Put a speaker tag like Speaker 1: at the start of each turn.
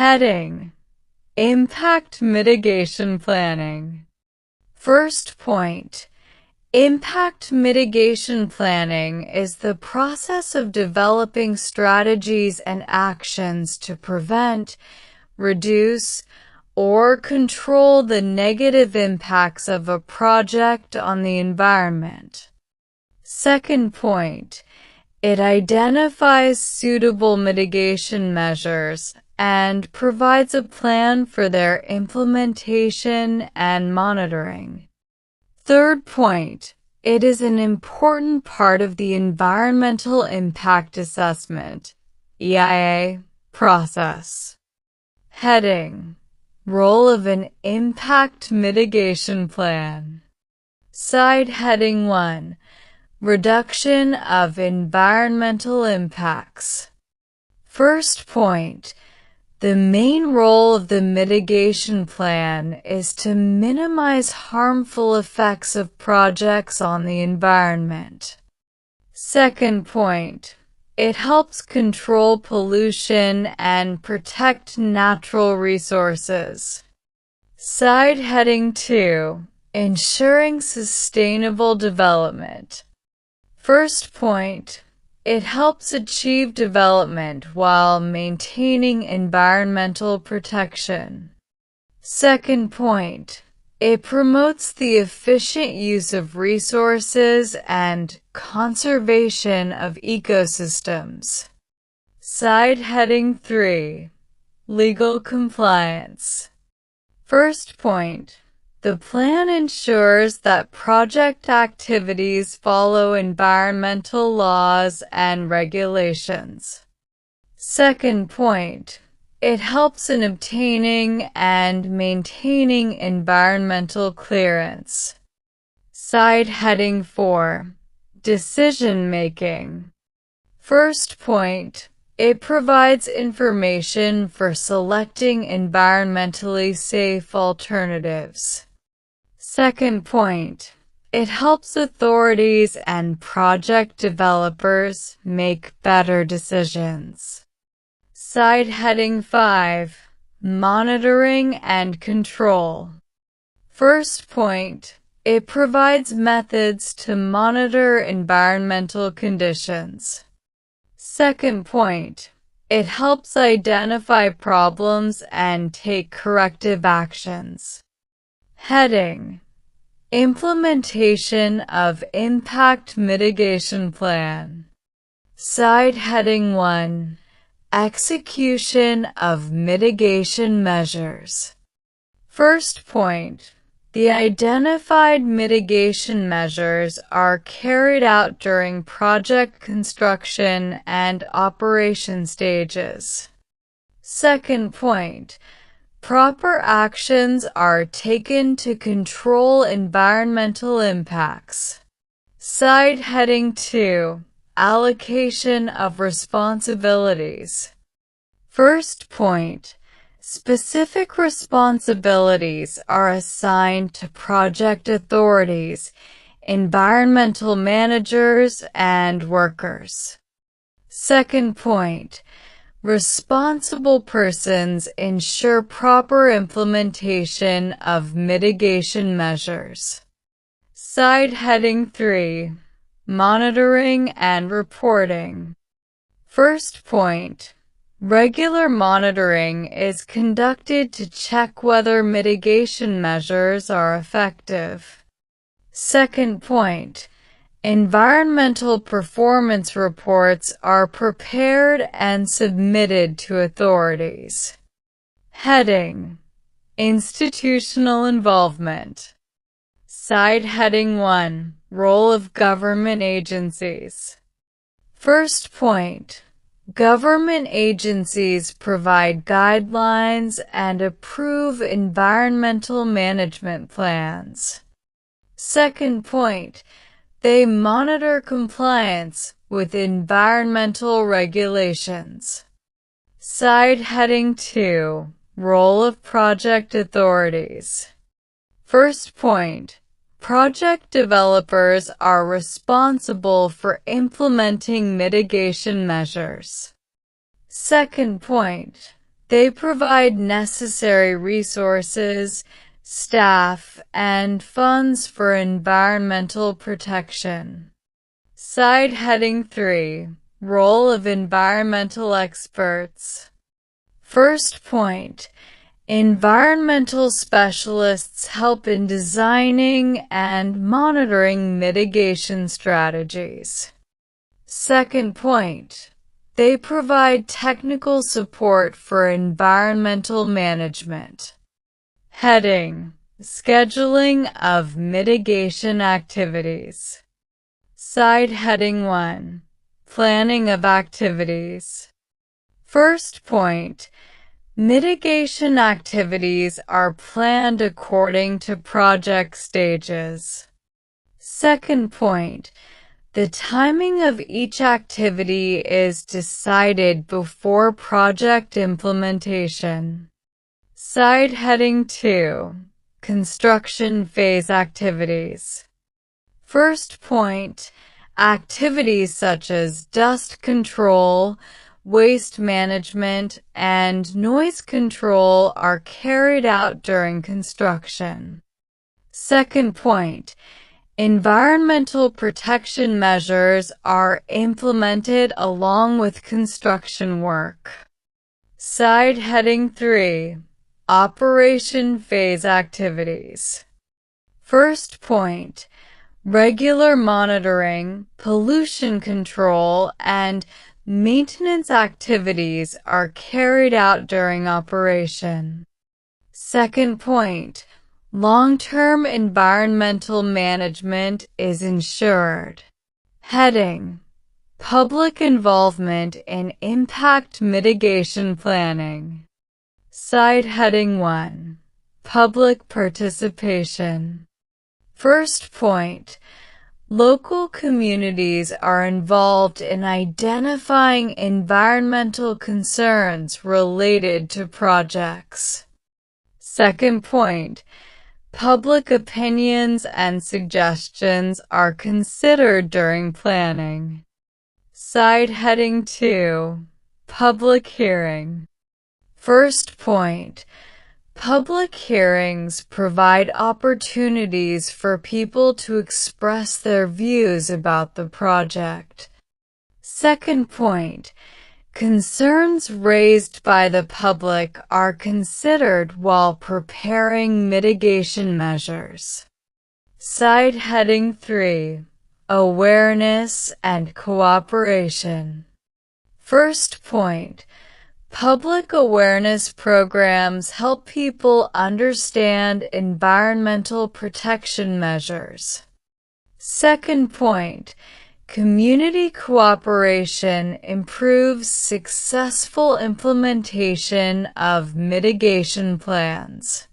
Speaker 1: Heading: Impact Mitigation Planning. First point: impact mitigation planning is the process of developing strategies and actions to prevent, reduce, or control the negative impacts of a project on the environment. Second point: it identifies suitable mitigation measures and provides a plan for their implementation and monitoring. Third point: it is an important part of the Environmental Impact Assessment (EIA) process. Heading: Role of an Impact Mitigation Plan. Side heading 1: Reduction of environmental impacts. First point: the main role of the mitigation plan is to minimize harmful effects of projects on the environment. Second point: it helps control pollution and protect natural resources. Side heading 2: ensuring sustainable development. First point: it helps achieve development while maintaining environmental protection. Second point: it promotes the efficient use of resources and conservation of ecosystems. Side heading 3: legal compliance. First point: the plan ensures that project activities follow environmental laws and regulations. Second point: it helps in obtaining and maintaining environmental clearance. Side heading 4: decision-making. First point: it provides information for selecting environmentally safe alternatives. Second point: it helps authorities and project developers make better decisions. Side heading 5: monitoring and control. First point: it provides methods to monitor environmental conditions. Second point: it helps identify problems and take corrective actions. Heading: implementation of impact mitigation plan. Side heading 1: execution of mitigation measures. First point: the identified mitigation measures are carried out during project construction and operation stages. Second point: proper actions are taken to control environmental impacts. Side heading 2: allocation of responsibilities. First point: specific responsibilities are assigned to project authorities, environmental managers, and workers. Second point: responsible persons ensure proper implementation of mitigation measures. Side heading 3: monitoring and reporting. First point: regular monitoring is conducted to check whether mitigation measures are effective. Second point: environmental performance reports are prepared and submitted to authorities. Heading: institutional involvement. Side heading 1: role of government agencies. First point: government agencies provide guidelines and approve environmental management plans. Second point: they monitor compliance with environmental regulations. Side heading 2: role of project authorities. First point: project developers are responsible for implementing mitigation measures. Second point: They provide necessary resources, staff, and funds for environmental protection. Side heading 3. Role of environmental experts. First point. Environmental specialists help in designing and monitoring mitigation strategies. Second point. They provide technical support for environmental management. Heading: Scheduling of mitigation activities. Side heading 1. Planning of activities. First point. Mitigation activities are planned according to project stages. Second point. The timing of each activity is decided before project implementation. Side heading 2. Construction phase activities. First point. Activities such as dust control, waste management, and noise control are carried out during construction. Second point. Environmental protection measures are implemented along with construction work. Side heading 3. Operation phase activities. First point. Regular monitoring, pollution control, and maintenance activities are carried out during operation. Second point. Long-term environmental management is ensured. Heading: Public involvement in impact mitigation planning. Side heading 1. Public participation. First point. Local communities are involved in identifying environmental concerns related to projects. Second point. Public opinions and suggestions are considered during planning. Side heading 2. Public hearing. First point. Public hearings provide opportunities for people to express their views about the project. Second point. Concerns raised by the public are considered while preparing mitigation measures. Side heading 3. Awareness and cooperation. First point. Public awareness programs help people understand environmental protection measures. Second point. Community cooperation improves successful implementation of mitigation plans.